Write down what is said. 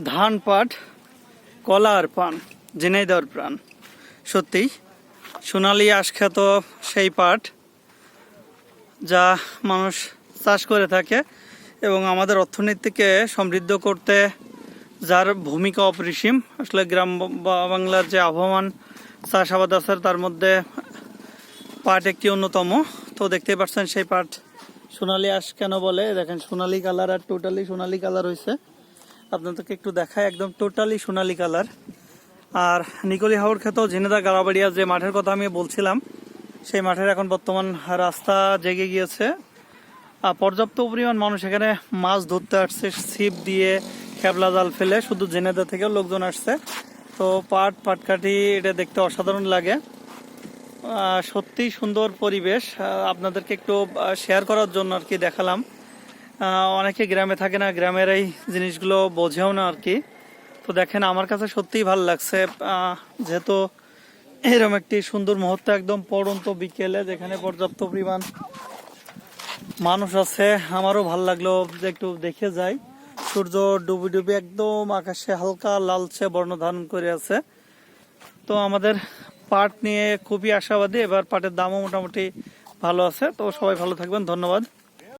ধান পাট কলা আর পান ঝিনাইদহের প্রাণ। সত্যি সোনালী আশখ্যাত সেই পাট যা মানুষ চাষ করে থাকে এবং আমাদের অর্থনীতিকে সমৃদ্ধ করতে যার ভূমিকা অপরিসীম। আসলে গ্রাম বাংলার যে আবহমান চাষাবাদ আছে তার মধ্যে পাট একটি অন্যতম। তো দেখতেই পাচ্ছেন সেই পাট সোনালী আঁশ কেন বলে, দেখেন সোনালী কালার আর টোটালি সোনালী কালার হয়েছে। আপনাদেরকে একটু দেখায়, একদম টোটালি সোনালী কালার। আর নিকলি হাওর খ্যাত ঝিনেদা গাড়াবাড়িয়া যে মাঠের কথা আমি বলছিলাম, সেই মাঠের এখন বর্তমান রাস্তা জেগে গিয়েছে। পর্যাপ্ত পরিমাণ মানুষ এখানে মাছ ধরতে আসছে, ছিপ দিয়ে ক্যাবলা জাল ফেলে। শুধু ঝিনেদা থেকেও লোকজন আসছে। তো পাটকাঠি এটা দেখতে অসাধারণ লাগে। সত্যি সুন্দর পরিবেশ। আপনাদেরকে একটু শেয়ার করার জন্য আর কি দেখালাম। অনেকে গ্রামে থাকে না, গ্রামের এই জিনিসগুলো বোঝেও না আর কি। তো দেখেন আমার কাছে সত্যিই ভালো লাগছে, যেহেতু এরকম একটি সুন্দর মুহূর্ত একদম পড়ন্ত বিকেলে যেখানে পর্যাপ্ত পরিমাণ মানুষ আছে। আমারও ভালো লাগলো যে একটু দেখে যাই। সূর্য ডুবে ডুবে একদম আকাশে হালকা লালচে বর্ণ ধারণ করে আছে। তো আমাদের পাট নিয়ে খুবই আশাবাদী, এবার পাটের দামও মোটামুটি ভালো আছে। তো সবাই ভালো থাকবেন, ধন্যবাদ।